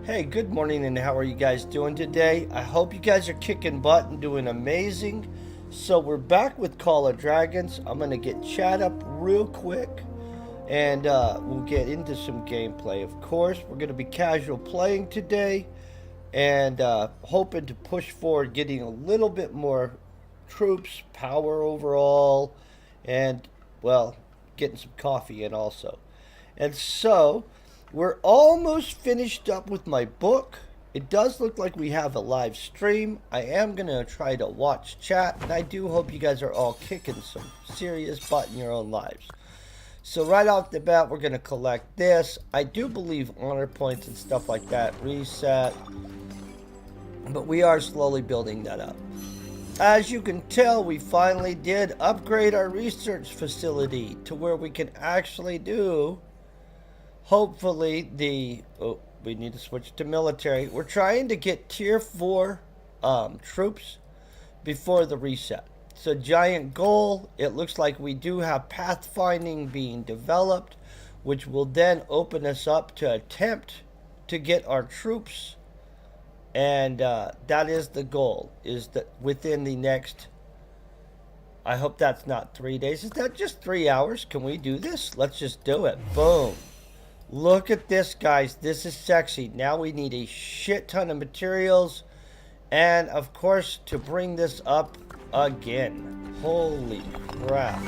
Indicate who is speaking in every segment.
Speaker 1: Hey, good morning, and how are you guys doing today? I hope you guys are kicking butt and doing amazing. So, we're back with Call of Dragons. I'm going to get chat up real quick, and we'll get into some gameplay. Of course, we're going to be casual playing today, and hoping to push forward, getting a little bit more troops, power overall, and, well, getting some coffee in also. And so, we're almost finished up with my book. It does look like we have a live stream. I am going to try to watch chat, and I do hope you guys are all kicking some serious butt in your own lives. So right off the bat, we're going to collect this. I do believe honor points and stuff like that reset, but we are slowly building that up. As you can tell, we finally did upgrade our research facility to where we can actually do, hopefully, we need to switch to military. We're trying to get tier 4 troops before the reset. It's a giant goal. It looks like we do have pathfinding being developed, which will then open us up to attempt to get our troops. And that is the goal, is that within the next, I hope that's not 3 days. Is that just 3 hours? Can we do this? Let's just do it. Boom. Look at this, guys. This is sexy. Now we need a shit ton of materials. And, of course, to bring this up again. Holy crap.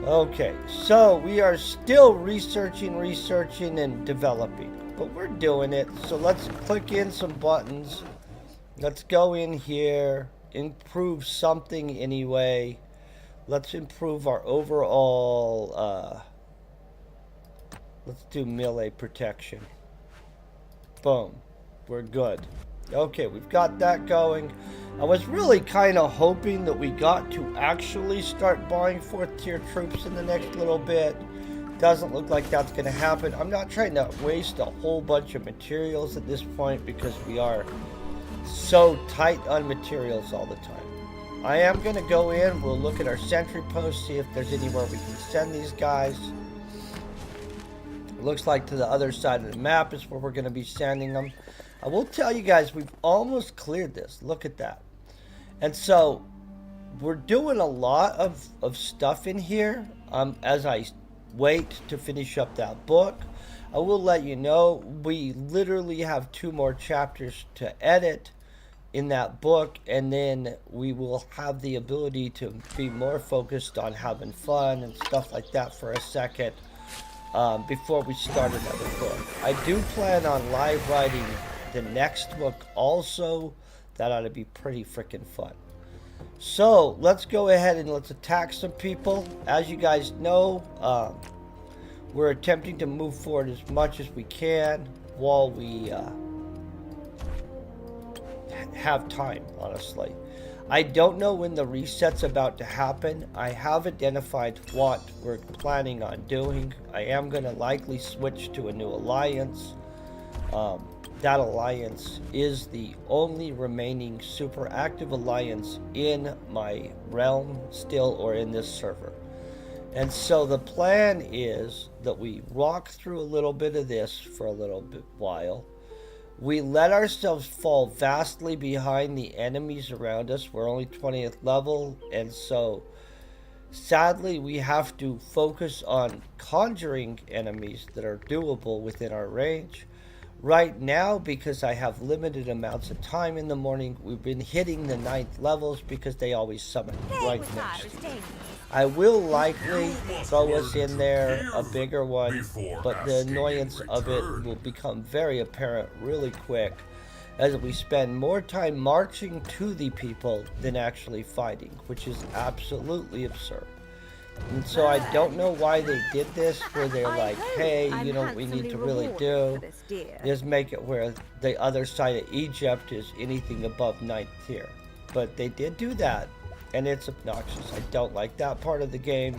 Speaker 1: Okay, so we are still researching, and developing. But we're doing it. So let's click in some buttons. Let's go in here. Improve something anyway. Let's improve our overall... let's do melee protection. Boom. We're good. Okay, we've got that going. I was really kind of hoping that we got to actually start buying 4th tier troops in the next little bit. Doesn't look like that's going to happen. I'm not trying to waste a whole bunch of materials at this point because we are so tight on materials all the time. I am going to go in. We'll look at our sentry post, see if there's anywhere we can send these guys. It looks like to the other side of the map is where we're going to be sending them. I will tell you guys, we've almost cleared this. Look at that. And so, we're doing a lot of stuff in here as I wait to finish up that book. I will let you know, we literally have 2 more chapters to edit in that book, and then we will have the ability to be more focused on having fun and stuff like that for a second. Before we start another book. I do plan on live writing the next book also. That ought to be pretty freaking fun. So, let's go ahead and let's attack some people. As you guys know, we're attempting to move forward as much as we can while we have time, honestly. I don't know when the reset's about to happen. I have identified what we're planning on doing. I am going to likely switch to a new alliance. That alliance is the only remaining super active alliance in my realm still, or in this server. And so the plan is that we walk through a little bit of this for a little bit while. We let ourselves fall vastly behind the enemies around us. We're only 20th level, and so sadly we have to focus on conjuring enemies that are doable within our range. Right now, because I have limited amounts of time in the morning, we've been hitting the 9th levels because they always summon right next to you. I will likely throw us in there a bigger one, but the annoyance of it will become very apparent really quick as we spend more time marching to the people than actually fighting, which is absolutely absurd. And so I don't know why they did this, where they're like, hey, you know what we need to really do is make it where the other side of Egypt is anything above 9th tier. But they did do that, and it's obnoxious. I don't like that part of the game.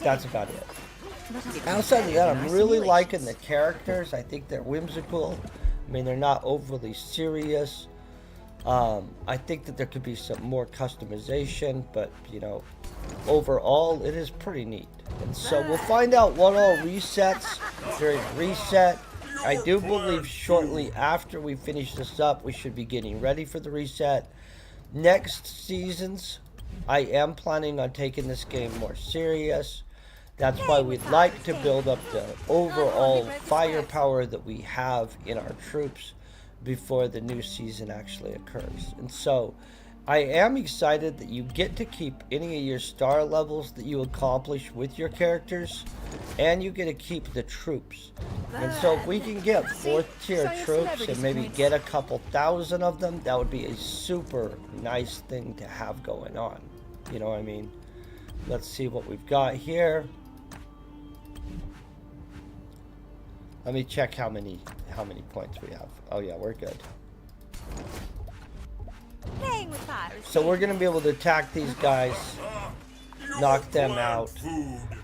Speaker 1: That's about it. Outside of that, I'm really liking the characters. I think they're whimsical. I mean, they're not overly serious. I think that there could be some more customization, but, you know, overall, it is pretty neat. And so we'll find out what all resets during reset. I do believe shortly after we finish this up, we should be getting ready for the reset. Next seasons, I am planning on taking this game more serious. That's why we'd like to build up the overall firepower that we have in our troops before the new season actually occurs. And so I am excited that you get to keep any of your star levels that you accomplish with your characters, and you get to keep the troops. And so if we can get 4th tier troops and maybe get a couple thousand of them, that would be a super nice thing to have going on. You know what I mean? Let's see what we've got here. Let me check how many points we have. Oh yeah, we're good.
Speaker 2: Playing with fire.
Speaker 1: So we're gonna be able to attack these guys, knock them out,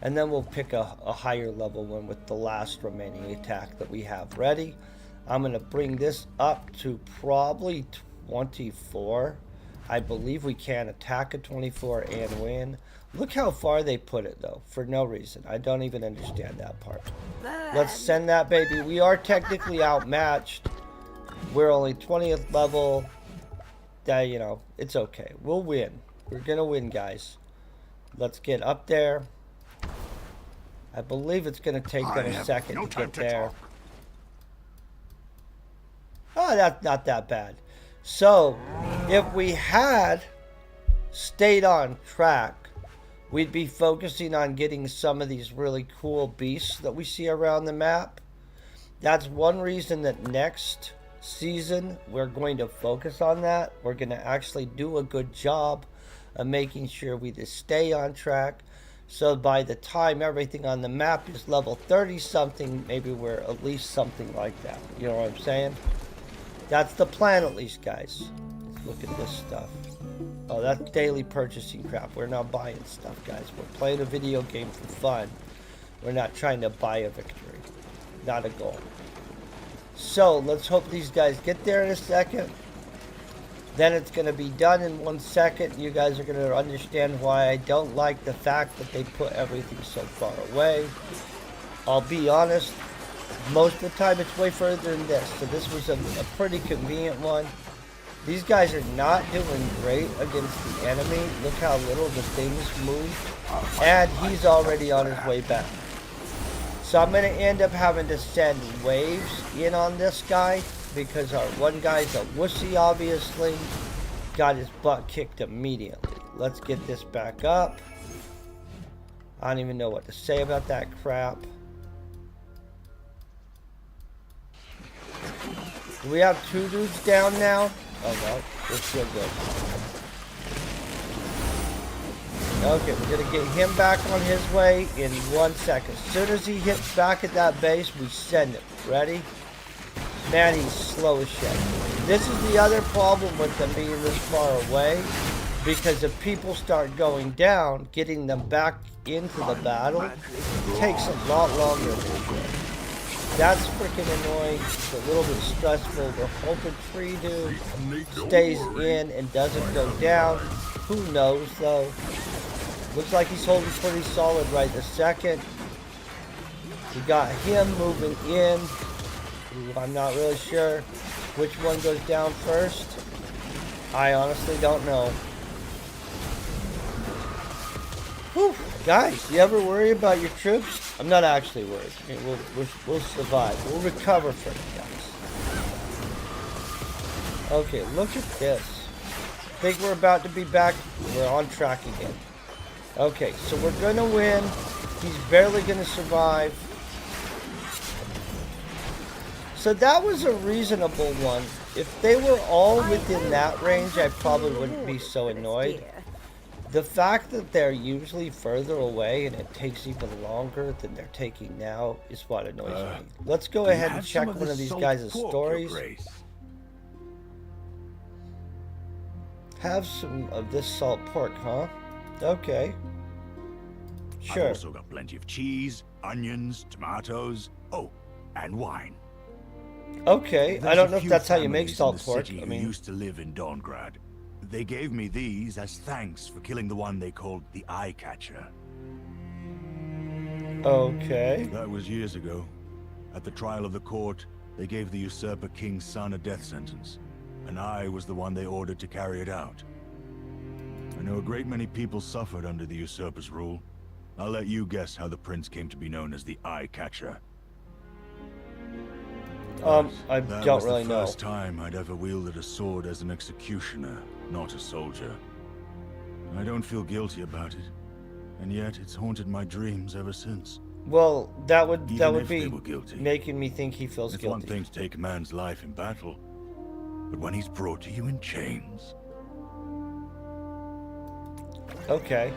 Speaker 1: and then we'll pick a higher level one with the last remaining attack that we have ready. I'm gonna bring this up to probably 24. I believe we can attack a 24 and win. Look how far they put it though, for no reason. I don't even understand that part. Let's send that baby. We are technically outmatched. We're only 20th level. You know, it's okay. We'll win. We're gonna win, guys. Let's get up there. I believe it's gonna take them a second to get there. Oh, that's not that bad. So, if we had stayed on track, we'd be focusing on getting some of these really cool beasts that we see around the map. That's one reason that next season we're going to focus on that. We're going to actually do a good job of making sure we just stay on track, so by the time everything on the map is level 30 something, maybe we're at least something like that. You know what I'm saying? That's the plan, at least, guys. Let's look at this stuff. Oh, that's daily purchasing crap. We're not buying stuff, guys. We're playing a video game for fun. We're not trying to buy a victory. Not a goal. So, let's hope these guys get there in a second. Then it's going to be done in 1 second. You guys are going to understand why I don't like the fact that they put everything so far away. I'll be honest, most of the time it's way further than this. So this was a pretty convenient one. These guys are not doing great against the enemy. Look how little the things moved. And he's already on his way back. So I'm going to end up having to send waves in on this guy, because our one guy's a wussy, obviously. Got his butt kicked immediately. Let's get this back up. I don't even know what to say about that crap. Do we have 2 dudes down now? Oh no, we're still good. Okay, we're going to get him back on his way in 1 second. As soon as he hits back at that base, we send him. Ready? Man, he's slow as shit. This is the other problem with them being this far away, because if people start going down, getting them back into the battle takes a lot longer than shit. That's freaking annoying. It's a little bit stressful. We're hoping Tree Dude stays in and doesn't go down. Who knows, though? Looks like he's holding pretty solid right this second. We got him moving in. Ooh, I'm not really sure which one goes down first. I honestly don't know. Whew. Guys, you ever worry about your troops? I'm not actually worried. I mean, we'll survive. We'll recover from it, guys. Okay, look at this. I think we're about to be back. We're on track again. Okay, so we're going to win. He's barely going to survive. So that was a reasonable one. If they were all within that range, I probably wouldn't be so annoyed. The fact that they're usually further away and it takes even longer than they're taking now is what annoys me. Let's go ahead and check one of these guys' stories. Have some of this salt pork, huh? Okay. Sure.
Speaker 3: I've also got plenty of cheese, onions, tomatoes, oh, and wine.
Speaker 1: Okay, I don't know if that's how you make salt pork.
Speaker 3: I mean, used to live in Dawngrad. They gave me these as thanks for killing the one they called the Eye Catcher.
Speaker 1: Okay.
Speaker 3: That was years ago. At the trial of the court, they gave the usurper king's son a death sentence, and I was the one they ordered to carry it out. I know a great many people suffered under the usurper's rule. I'll let you guess how the prince came to be known as the Eye Catcher.
Speaker 1: I
Speaker 3: That
Speaker 1: don't
Speaker 3: was
Speaker 1: really
Speaker 3: the
Speaker 1: know.
Speaker 3: first time I'd ever wielded a sword as an executioner, not a soldier. I don't feel guilty about it, and yet it's haunted my dreams ever since.
Speaker 1: Well, that would
Speaker 3: Even
Speaker 1: be
Speaker 3: if they were guilty.
Speaker 1: making me think he feels
Speaker 3: It's one
Speaker 1: guilty.
Speaker 3: thing to take a man's life in battle, but when he's brought to you in chains...
Speaker 1: Okay.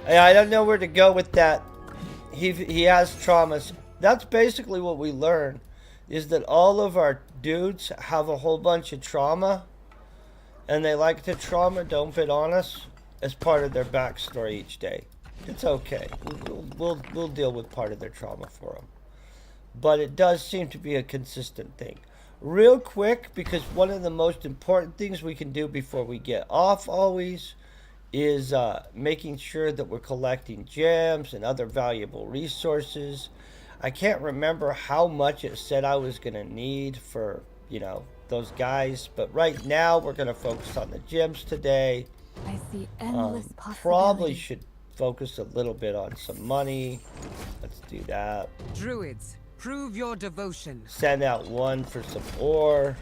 Speaker 1: I don't know where to go with that. He has traumas. That's basically what we learn, is that all of our dudes have a whole bunch of trauma, and they like to trauma dump it on us as part of their backstory each day. It's okay. We'll deal with part of their trauma for them. But it does seem to be a consistent thing. Real quick, because one of the most important things we can do before we get off always is making sure that we're collecting gems and other valuable resources. I can't remember how much it said I was going to need for, those guys. But right now, we're going to focus on the gems today.
Speaker 2: I see endless
Speaker 1: Probably
Speaker 2: possibilities.
Speaker 1: should focus a little bit on some money. Let's do that.
Speaker 4: Druids, prove your devotion.
Speaker 1: Send out one for some ore.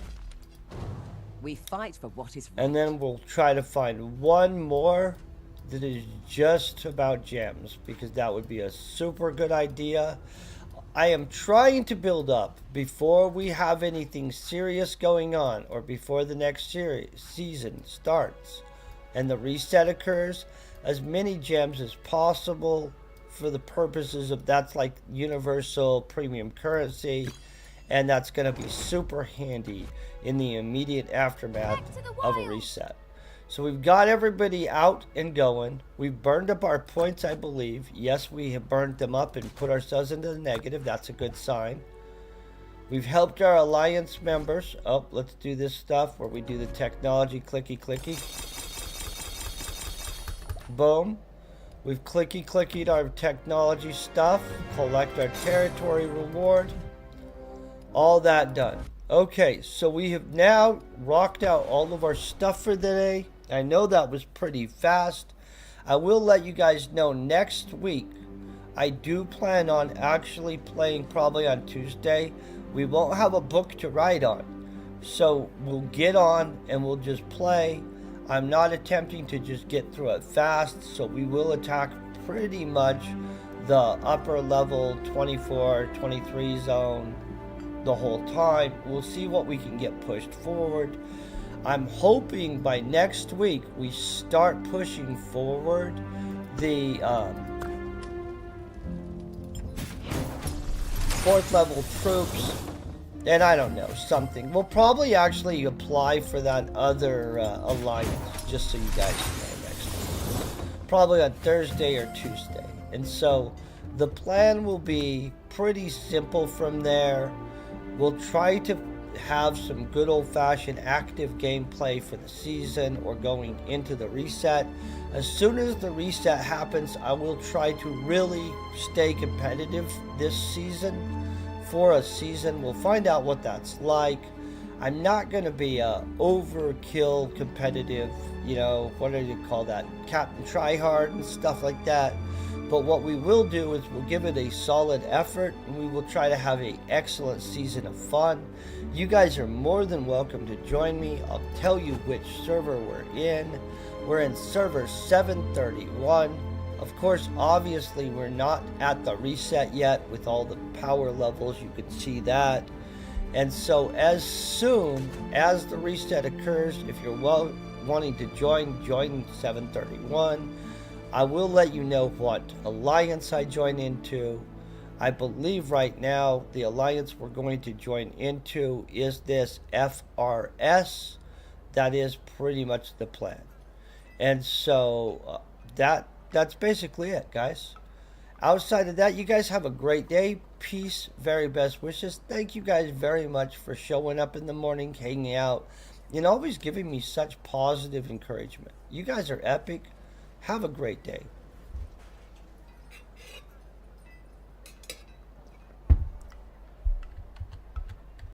Speaker 5: We fight for what is right.
Speaker 1: And then we'll try to find one more that is just about gems, because that would be a super good idea. I am trying to build up before we have anything serious going on, or before the next season starts and the reset occurs, as many gems as possible for the purposes of that's like universal premium currency, and that's going to be super handy in the immediate aftermath of a reset. So we've got everybody out and going. We've burned up our points, I believe. Yes, we have burned them up and put ourselves into the negative. That's a good sign. We've helped our alliance members. Oh, let's do this stuff where we do the technology clicky. Boom. We've clicky-clickied our technology stuff. Collect our territory reward. All that done. Okay, so we have now rocked out all of our stuff for the day. I know that was pretty fast. I will let you guys know next week, I do plan on actually playing probably on Tuesday. We won't have a book to write on. So we'll get on and we'll just play. I'm not attempting to just get through it fast, so we will attack pretty much the upper level 24, 23 zone the whole time. We'll see what we can get pushed forward. I'm hoping by next week we start pushing forward the 4th level troops, and I don't know, something. We'll probably actually apply for that other alliance, just so you guys know, next week. Probably on Thursday or Tuesday. And so the plan will be pretty simple from there. We'll try to have some good old-fashioned active gameplay for the season or going into the reset. As soon as the reset happens, I will try to really stay competitive this season. For a season, we'll find out what that's like. I'm not going to be a overkill competitive, what do you call that? Captain Tryhard and stuff like that. But what we will do is we'll give it a solid effort, and we will try to have an excellent season of fun. You guys are more than welcome to join me. I'll tell you which server we're in. We're in server 731. Of course, obviously, we're not at the reset yet with all the power levels. You can see that. And so as soon as the reset occurs, if you're wanting to join 731. I will let you know what alliance I join into. I believe right now the alliance we're going to join into is this FRS. That is pretty much the plan. And so that's basically it, guys. Outside of that, you guys have a great day. Peace, very best wishes. Thank you guys very much for showing up in the morning, hanging out, and always giving me such positive encouragement. You guys are epic. Have a great day.